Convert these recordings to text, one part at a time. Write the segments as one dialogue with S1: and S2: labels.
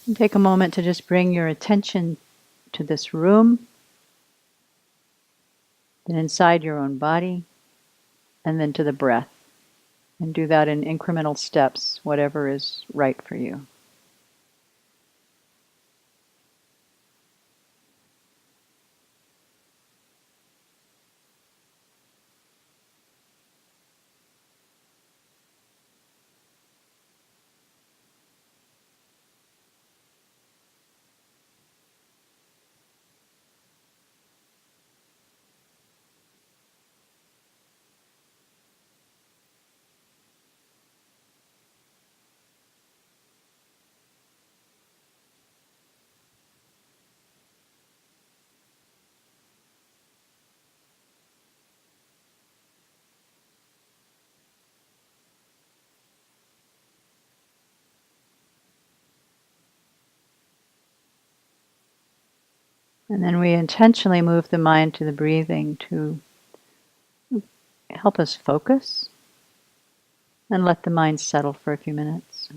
S1: And take a moment to just bring your attention to this room, then inside your own body, and then to the breath. And do that in incremental steps, whatever is right for you. And then we intentionally move the mind to the breathing to help us focus and let the mind settle for a few minutes.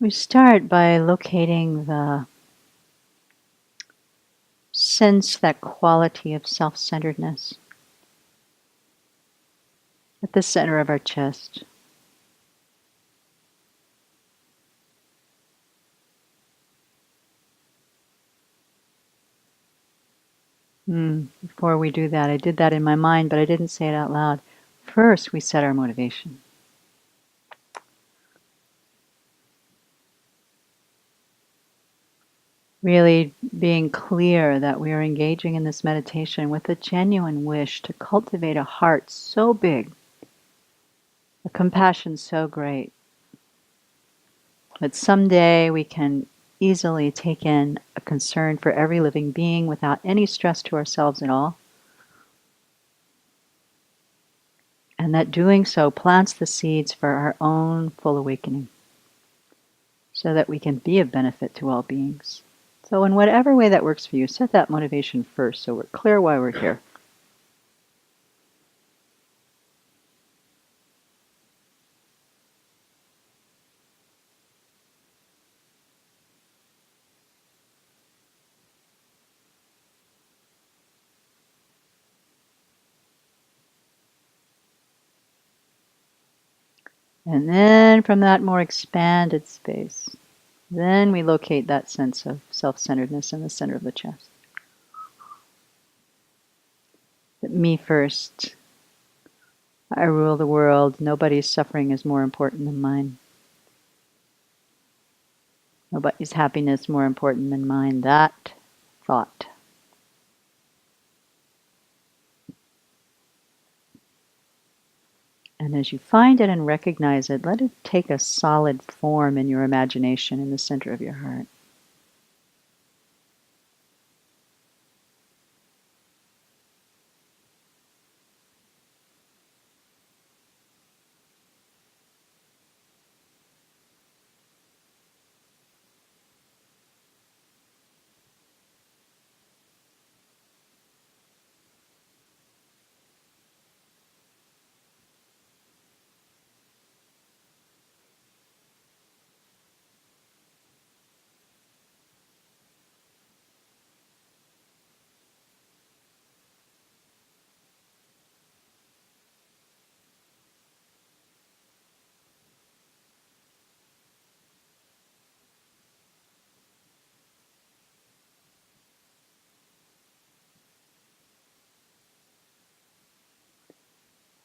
S1: We start by locating the sense, that quality of self-centeredness at the center of our chest. Before we do that, I did that in my mind, but I didn't say it out loud. First, we set our motivation. Really being clear that we are engaging in this meditation with a genuine wish to cultivate a heart so big, a compassion so great, that someday we can easily take in a concern for every living being without any stress to ourselves at all. And that doing so plants the seeds for our own full awakening, so that we can be of benefit to all beings. So in whatever way that works for you, set that motivation first so we're clear why we're here. And then from that more expanded space, then we locate that sense of self-centeredness in the center of the chest. That me first, I rule the world, nobody's suffering is more important than mine. Nobody's happiness more important than mine. That thought. And as you find it and recognize it, let it take a solid form in your imagination in the center of your heart.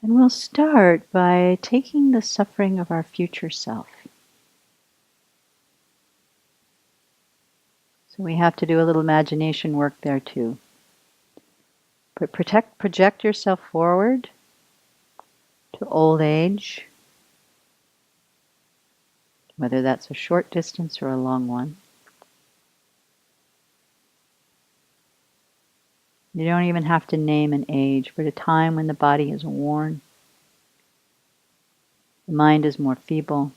S1: And we'll start by taking the suffering of our future self. So we have to do a little imagination work there too. But project yourself forward to old age, whether that's a short distance or a long one. You don't even have to name an age, but a time when the body is worn, the mind is more feeble,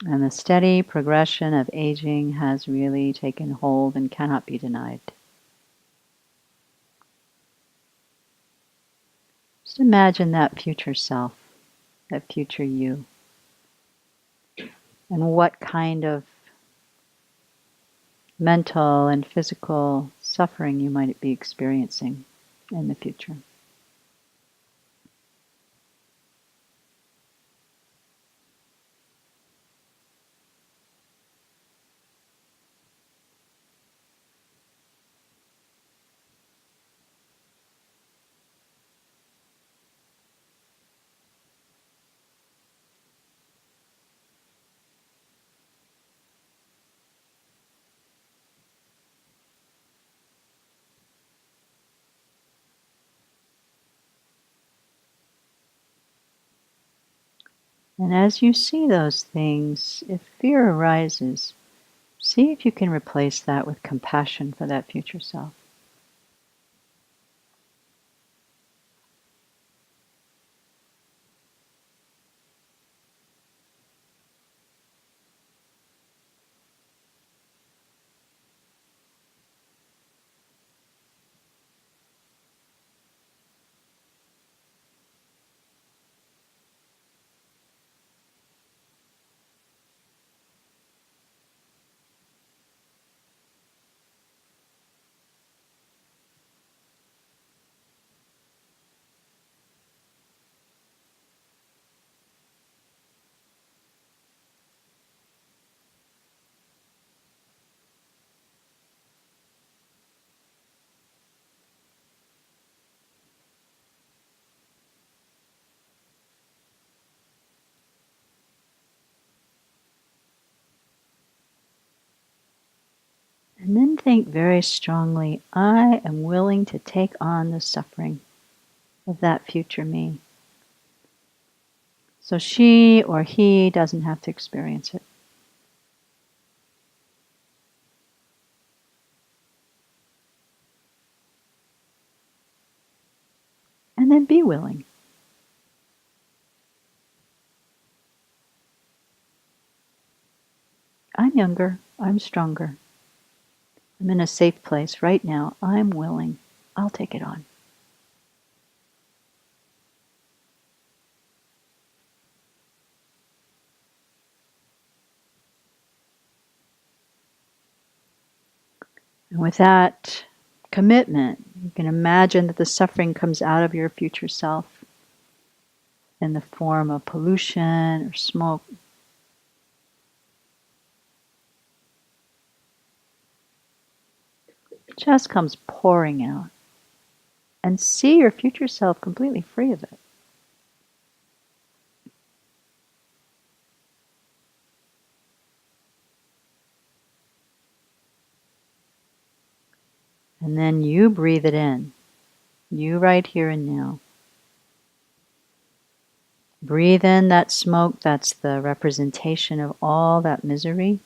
S1: and the steady progression of aging has really taken hold and cannot be denied. Just imagine that future self, that future you, and what kind of mental and physical suffering you might be experiencing in the future. And as you see those things, if fear arises, see if you can replace that with compassion for that future self. And then think very strongly, I am willing to take on the suffering of that future me. So she or he doesn't have to experience it. And then be willing. I'm younger. I'm stronger. I'm in a safe place right now. I'm willing. I'll take it on. And with that commitment, you can imagine that the suffering comes out of your future self in the form of pollution or smoke. It just comes pouring out. And see your future self completely free of it. And then you breathe it in. You right here and now. Breathe in that smoke. That's the representation of all that misery.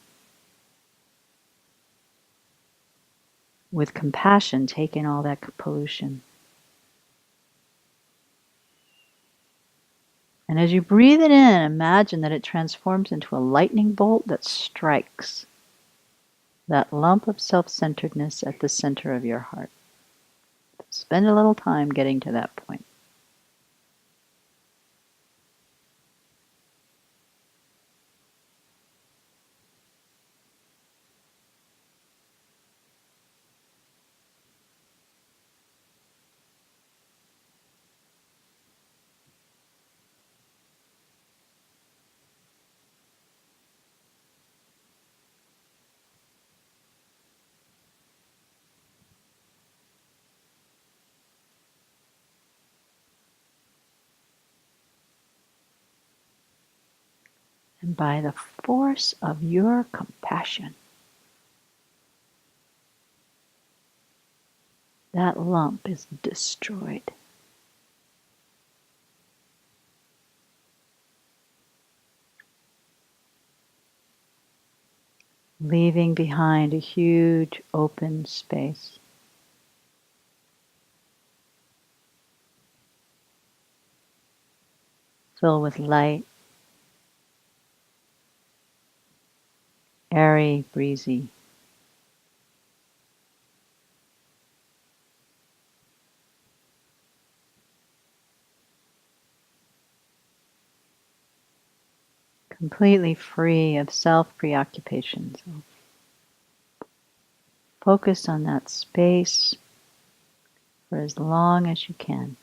S1: With compassion, take in all that pollution. And as you breathe it in, imagine that it transforms into a lightning bolt that strikes that lump of self-centeredness at the center of your heart. Spend a little time getting to that point. And by the force of your compassion, that lump is destroyed. Leaving behind a huge open space. Filled with light, airy, breezy. Completely free of self-preoccupations. Focus on that space for as long as you can.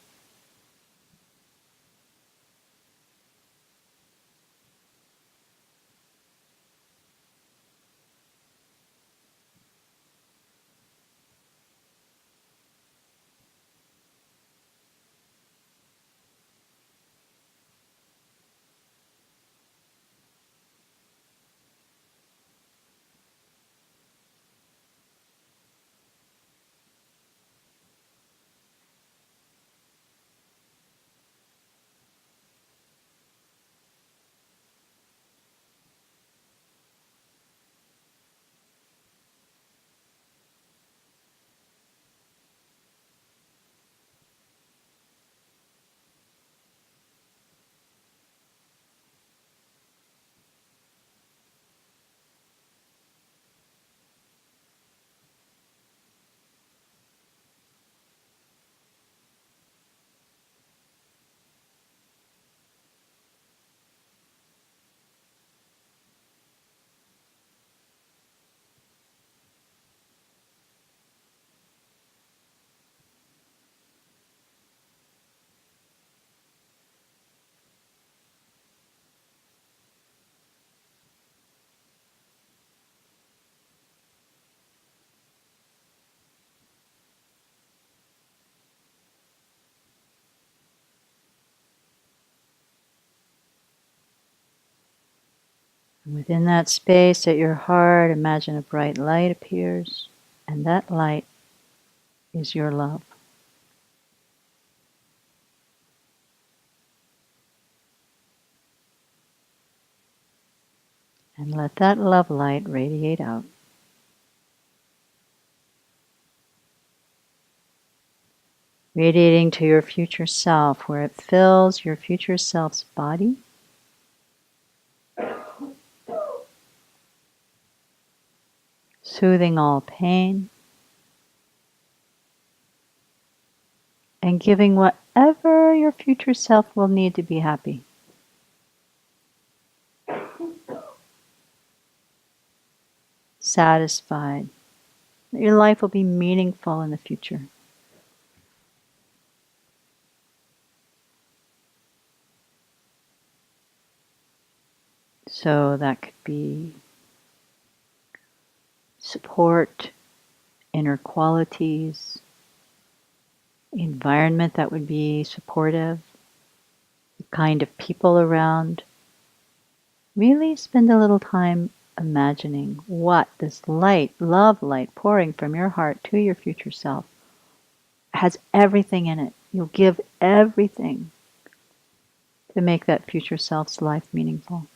S1: And within that space at your heart, imagine a bright light appears, and that light is your love. And let that love light radiate out. Radiating to your future self, where it fills your future self's body, soothing all pain, and giving whatever your future self will need to be happy. Satisfied that your life will be meaningful in the future. So that could be support, inner qualities, environment that would be supportive, the kind of people around. Really spend a little time imagining what this light, love light pouring from your heart to your future self has everything in it. You'll give everything to make that future self's life meaningful.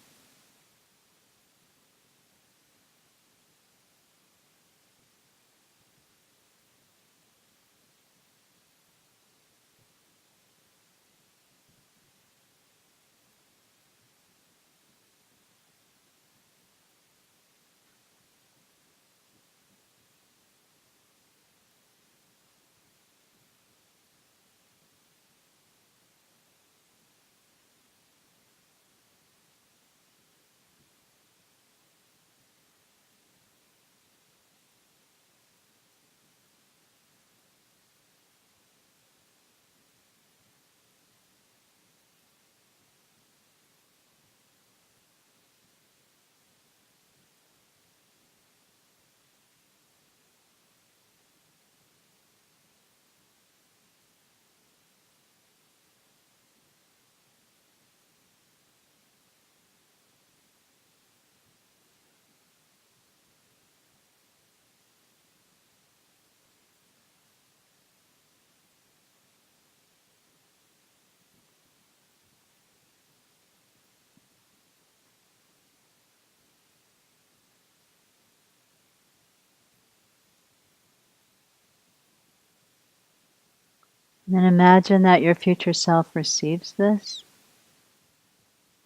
S1: And then imagine that your future self receives this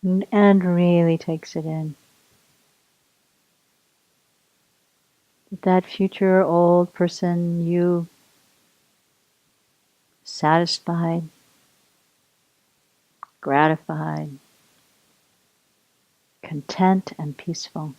S1: and really takes it in. That future old person, you satisfied, gratified, content, and peaceful.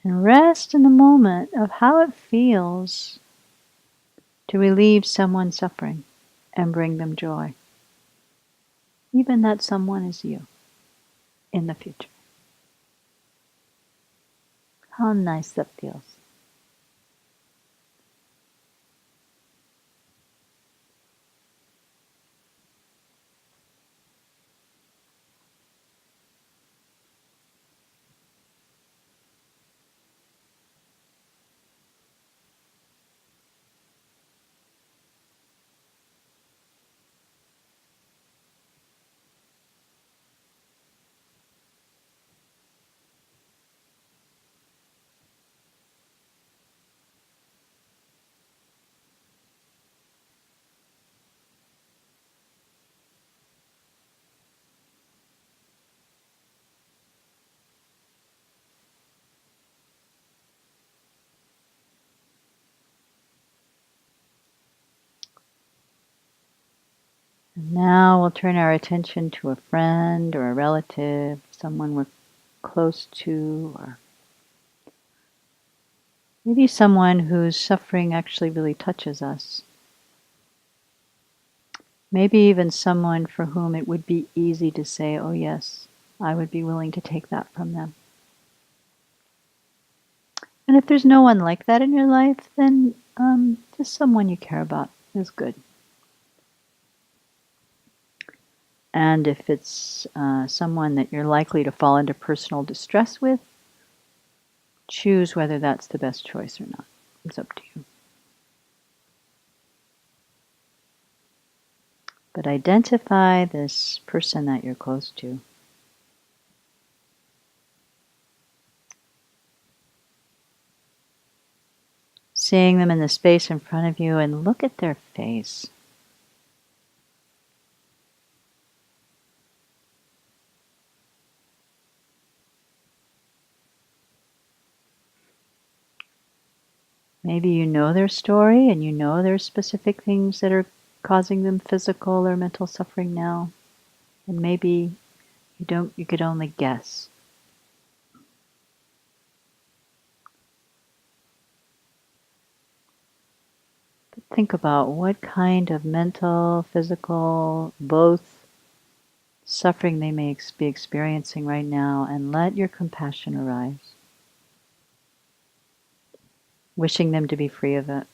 S1: And rest in the moment of how it feels to relieve someone's suffering and bring them joy. Even that someone is you in the future. How nice that feels. And now we'll turn our attention to a friend or a relative, someone we're close to, or maybe someone whose suffering actually really touches us. Maybe even someone for whom it would be easy to say, oh yes, I would be willing to take that from them. And if there's no one like that in your life, then just someone you care about is good. And if it's someone that you're likely to fall into personal distress with, choose whether that's the best choice or not. It's up to you. But identify this person that you're close to. Seeing them in the space in front of you and look at their face. Maybe you know their story and you know there's specific things that are causing them physical or mental suffering now. And maybe you could only guess. But think about what kind of mental, physical, both suffering they may be experiencing right now, and let your compassion arise, wishing them to be free of it.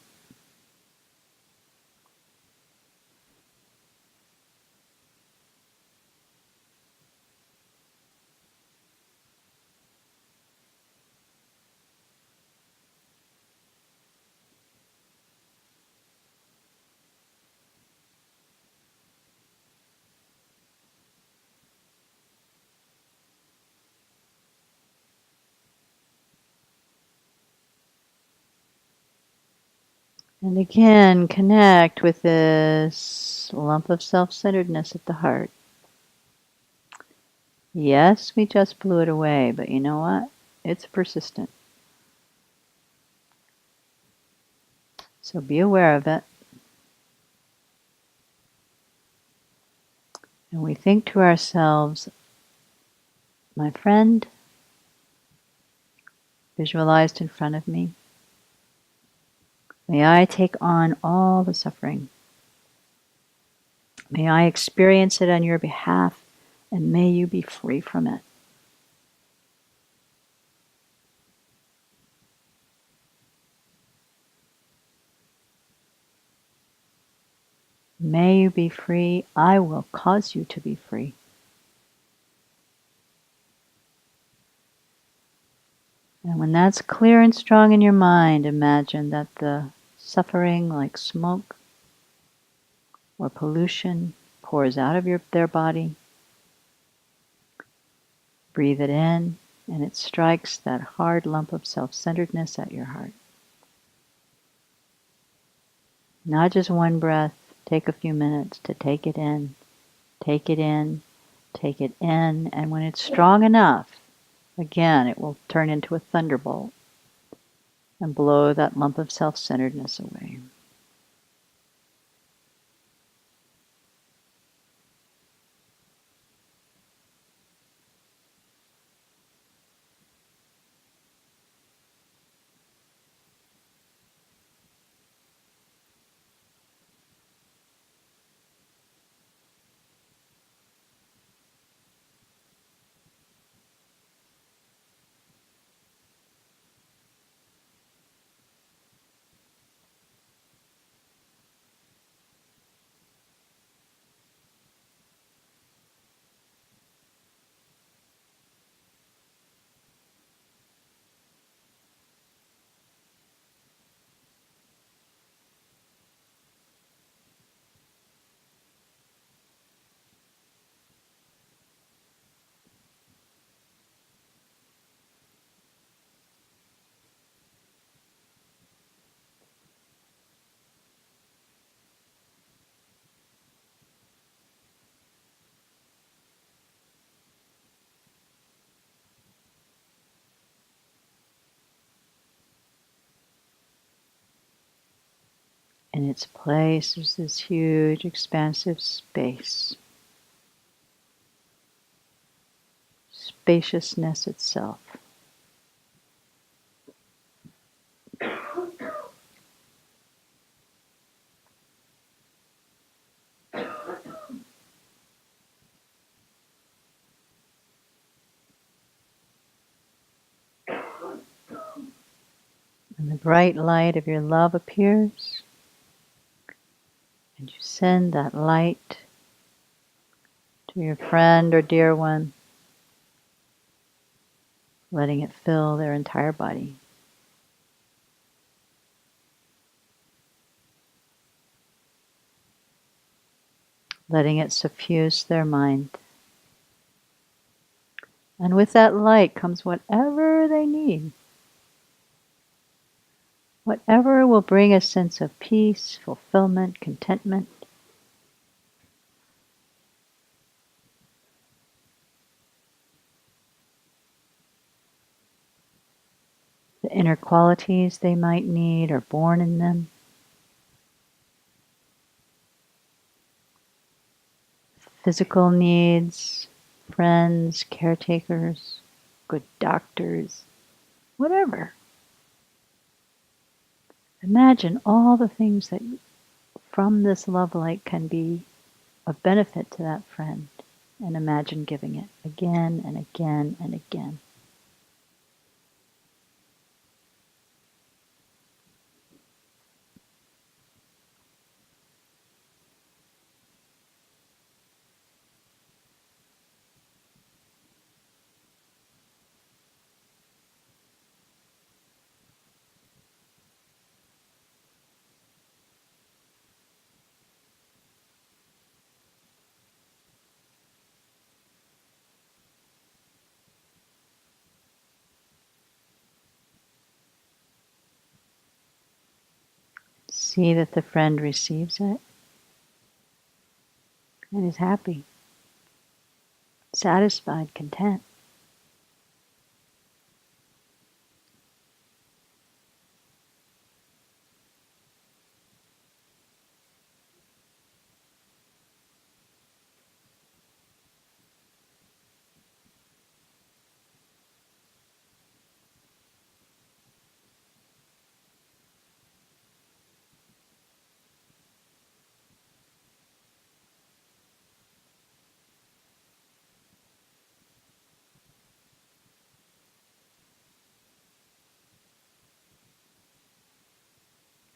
S1: And again, connect with this lump of self-centeredness at the heart. Yes, we just blew it away, but you know what? It's persistent. So be aware of it. And we think to ourselves, my friend, visualized in front of me, may I take on all the suffering. May I experience it on your behalf, and may you be free from it. May you be free. I will cause you to be free. And when that's clear and strong in your mind, imagine that the suffering, like smoke or pollution, pours out of their body. Breathe it in, and it strikes that hard lump of self-centeredness at your heart. Not just one breath, take a few minutes to take it in, take it in, take it in, and when it's strong enough, again, it will turn into a thunderbolt and blow that lump of self-centeredness away. In its place is this huge, expansive space. Spaciousness itself. And the bright light of your love appears, and you send that light to your friend or dear one, letting it fill their entire body. Letting it suffuse their mind. And with that light comes whatever they need. Whatever will bring a sense of peace, fulfillment, contentment. The inner qualities they might need are born in them. Physical needs, friends, caretakers, good doctors, whatever. Imagine all the things that from this love light can be of benefit to that friend, and imagine giving it again and again and again. See that the friend receives it and is happy, satisfied, content.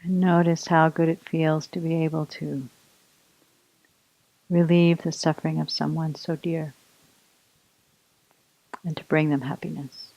S1: And notice how good it feels to be able to relieve the suffering of someone so dear and to bring them happiness.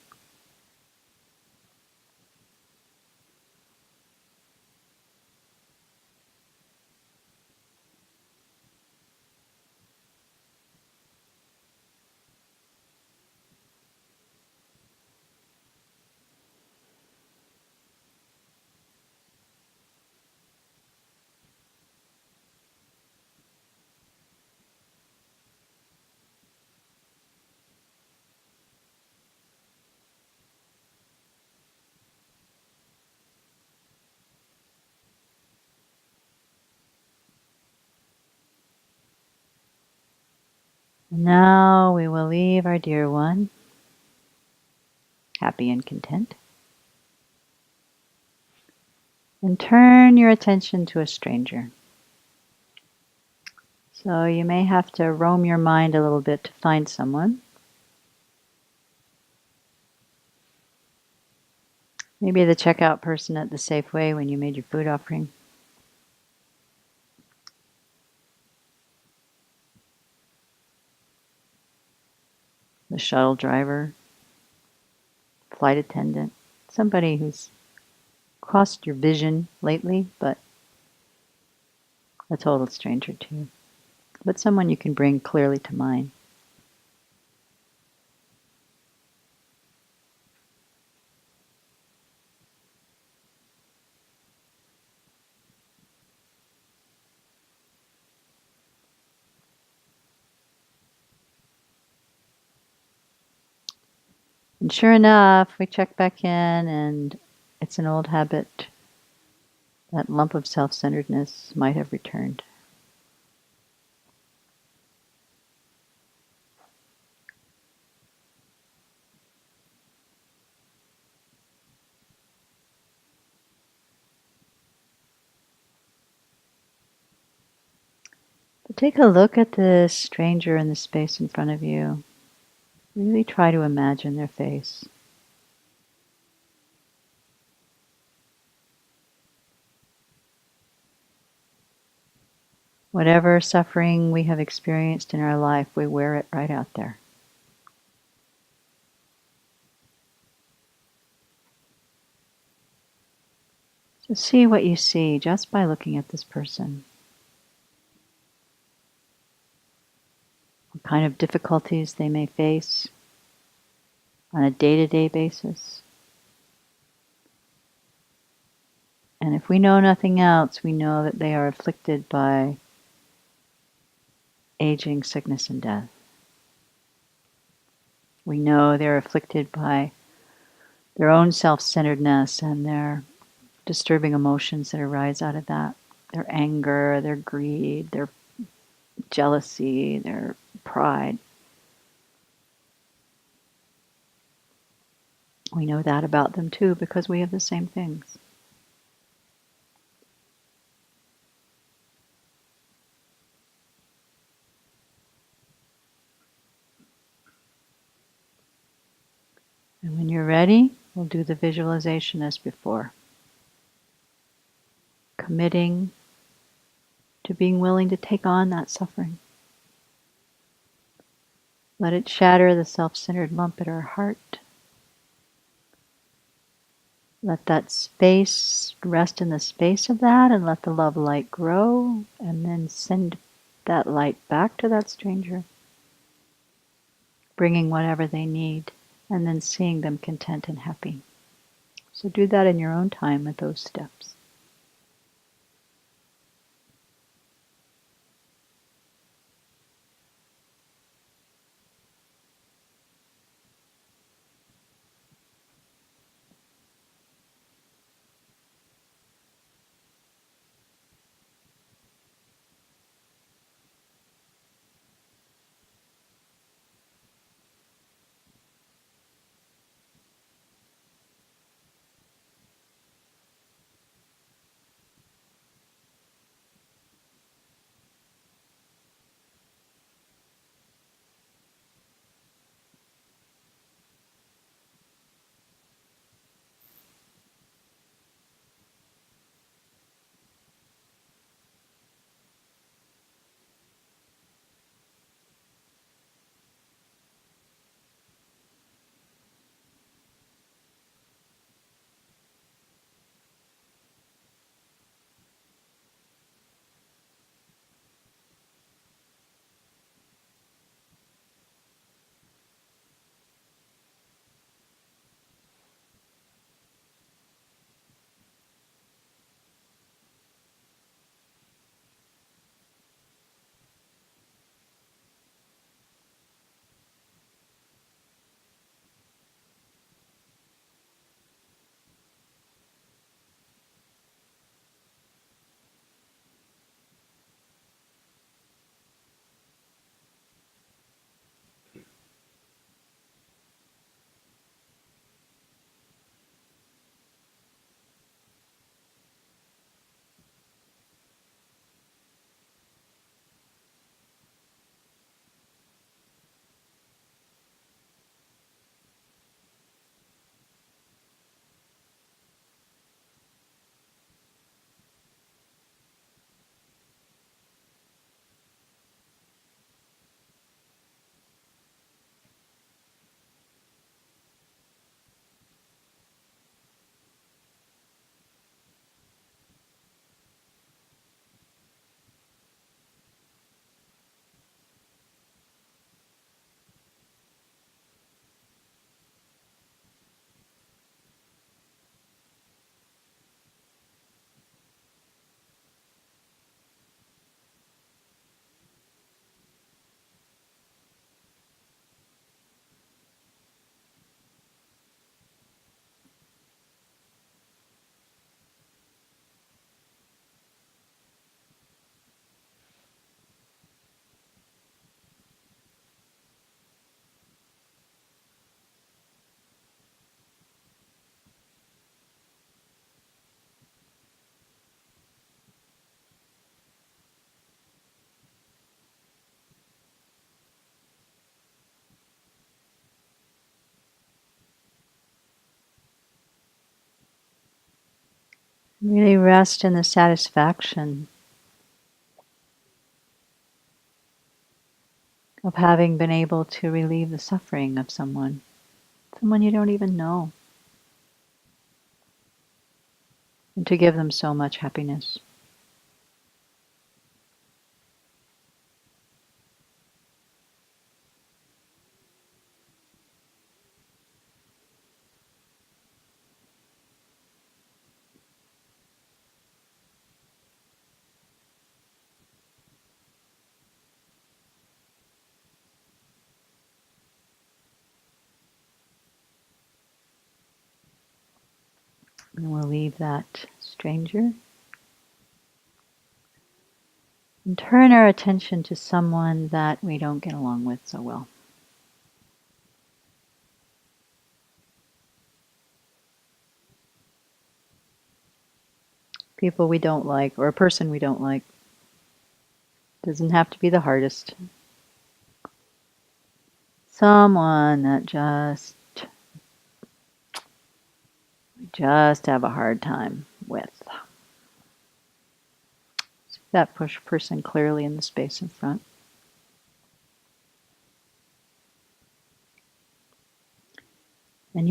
S1: Now we will leave our dear one happy and content, and turn your attention to a stranger. So you may have to roam your mind a little bit to find someone. Maybe the checkout person at the Safeway when you made your food offering. The shuttle driver, flight attendant, somebody who's crossed your vision lately, but a total stranger to you. But someone you can bring clearly to mind. And sure enough, we check back in, and it's an old habit. That lump of self-centeredness might have returned. But take a look at the stranger in the space in front of you. Really try to imagine their face. Whatever suffering we have experienced in our life, we wear it right out there. So see what you see just by looking at this person. What kind of difficulties they may face on a day-to-day basis. And if we know nothing else, we know that they are afflicted by aging, sickness, and death. We know they're afflicted by their own self-centeredness and their disturbing emotions that arise out of that. Their anger, their greed, their jealousy, their pride. We know that about them too because we have the same things. And when you're ready, we'll do the visualization as before. Committing to being willing to take on that suffering. Let it shatter the self-centered lump at our heart. Let that space rest in the space of that, and let the love light grow, and then send that light back to that stranger, bringing whatever they need, and then seeing them content and happy. So do that in your own time with those steps. Really rest in the satisfaction of having been able to relieve the suffering of someone you don't even know, and to give them so much happiness. And we'll leave that stranger and turn our attention to someone that we don't get along with so well. People we don't like, or a person we don't like. Doesn't have to be the hardest. Someone that just have a hard time with. See that person clearly in the space in front. And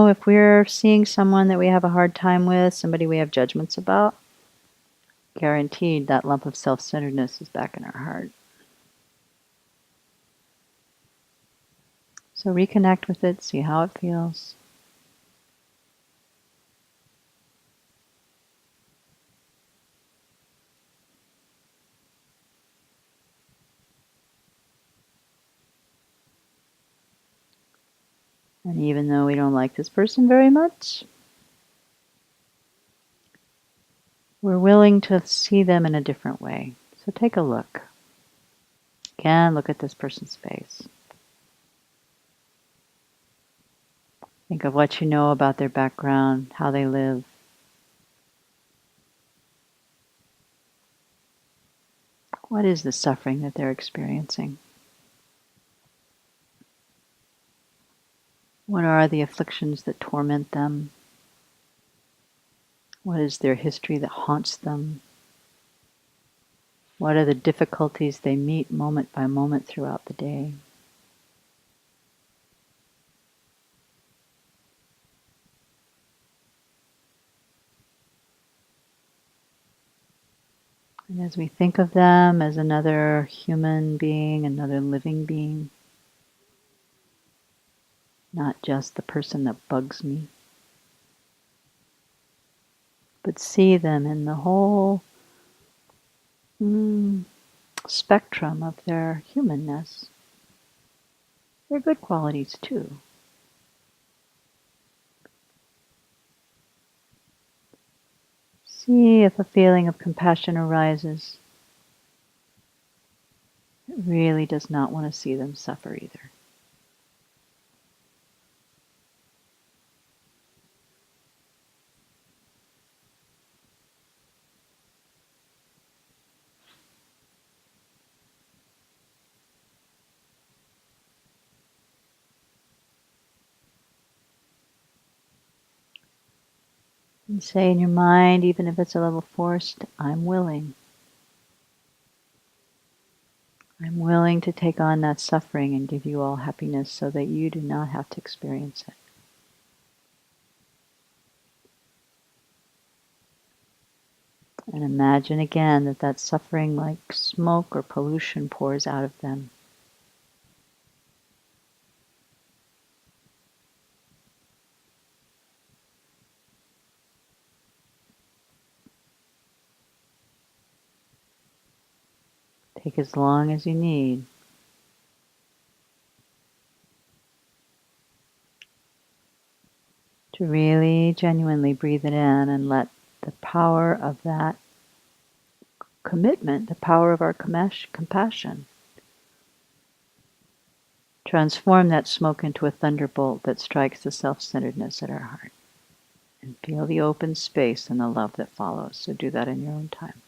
S1: if we're seeing someone that we have a hard time with, somebody we have judgments about, guaranteed that lump of self-centeredness is back in our heart. So reconnect with it, see how it feels. And even though we don't like this person very much, we're willing to see them in a different way. So take a look. Again, look at this person's face. Think of what you know about their background, how they live. What is the suffering that they're experiencing? What are the afflictions that torment them? What is their history that haunts them? What are the difficulties they meet moment by moment throughout the day? And as we think of them as another human being, another living being, not just the person that bugs me, but see them in the whole spectrum of their humanness, their good qualities too. See if a feeling of compassion arises. It really does not want to see them suffer either. And say in your mind, even if it's a little forced, I'm willing. I'm willing to take on that suffering and give you all happiness so that you do not have to experience it. And imagine again that suffering, like smoke or pollution, pours out of them. Take as long as you need. To really genuinely breathe it in and let the power of that commitment, the power of our compassion, transform that smoke into a thunderbolt that strikes the self-centeredness at our heart. And feel the open space and the love that follows. So do that in your own time.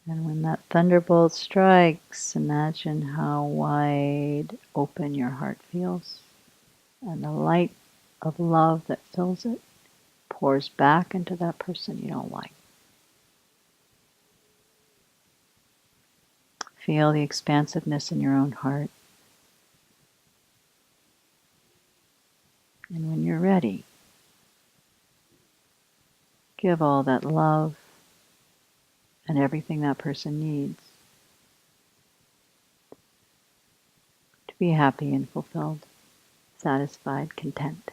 S1: And when that thunderbolt strikes, imagine how wide open your heart feels. And the light of love that fills it pours back into that person you don't like. Feel the expansiveness in your own heart. And when you're ready, give all that love and everything that person needs to be happy and fulfilled, satisfied, content.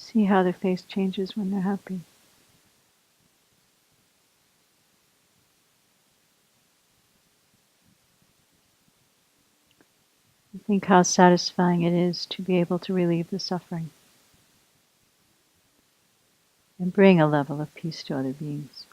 S1: See how their face changes when they're happy. Think how satisfying it is to be able to relieve the suffering and bring a level of peace to other beings.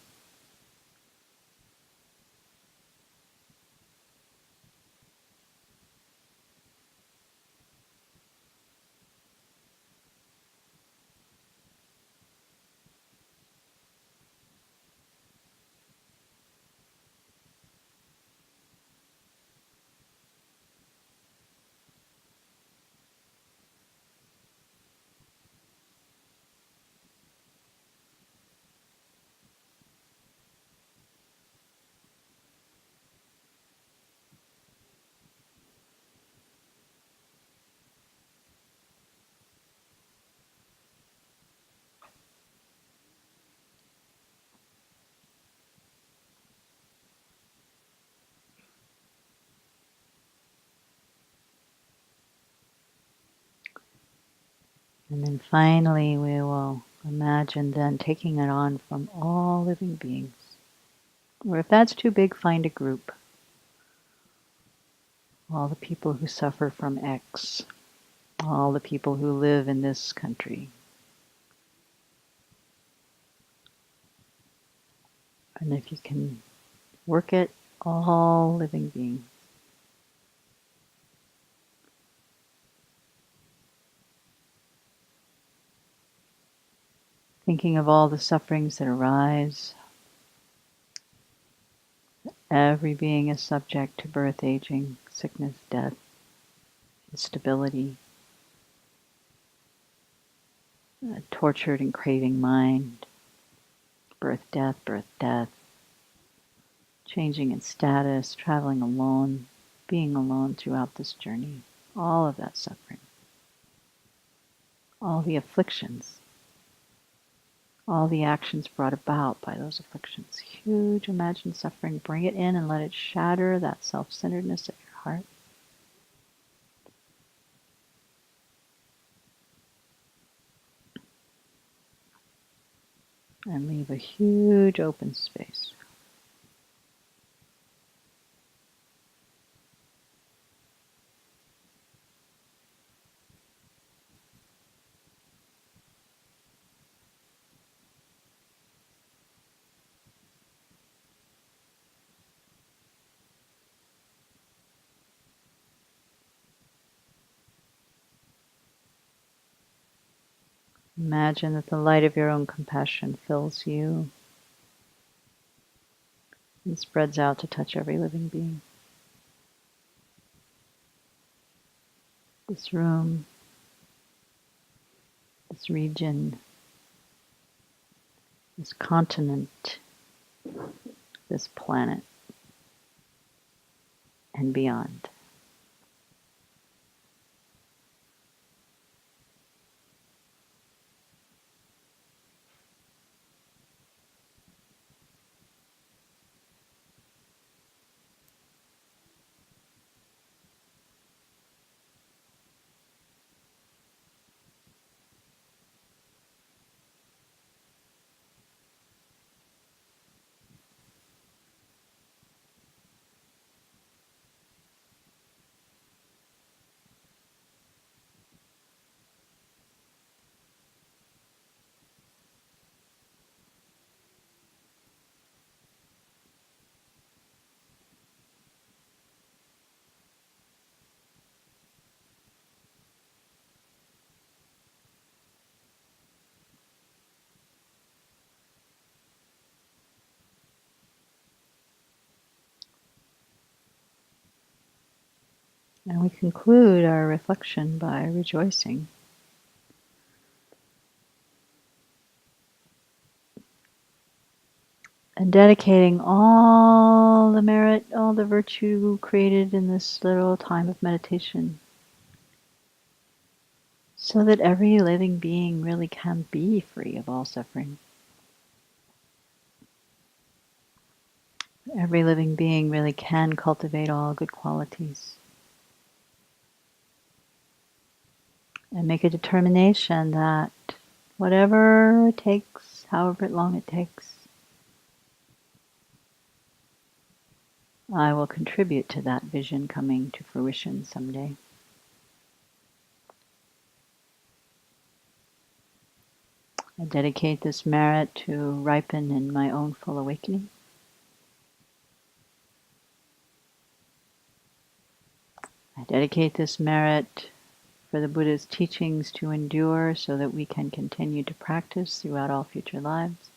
S1: And then finally we will imagine then taking it on from all living beings. Or if that's too big, find a group. All the people who suffer from X, all the people who live in this country. And if you can work it, all living beings. Thinking of all the sufferings that arise. Every being is subject to birth, aging, sickness, death, instability, a tortured and craving mind, birth, death, changing in status, traveling alone, being alone throughout this journey, all of that suffering, all the afflictions, all the actions brought about by those afflictions. Huge imagined suffering. Bring it in and let it shatter that self-centeredness of your heart. And leave a huge open space. Imagine that the light of your own compassion fills you and spreads out to touch every living being. This room, this region, this continent, this planet. and beyond. And we conclude our reflection by rejoicing and dedicating all the merit, all the virtue created in this little time of meditation so that every living being really can be free of all suffering. Every living being really can cultivate all good qualities and make a determination that whatever it takes, however long it takes, I will contribute to that vision coming to fruition someday. I dedicate this merit to ripen in my own full awakening. I dedicate this merit for the Buddha's teachings to endure so that we can continue to practice throughout all future lives.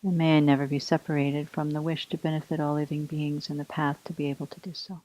S1: And may I never be separated from the wish to benefit all living beings and the path to be able to do so.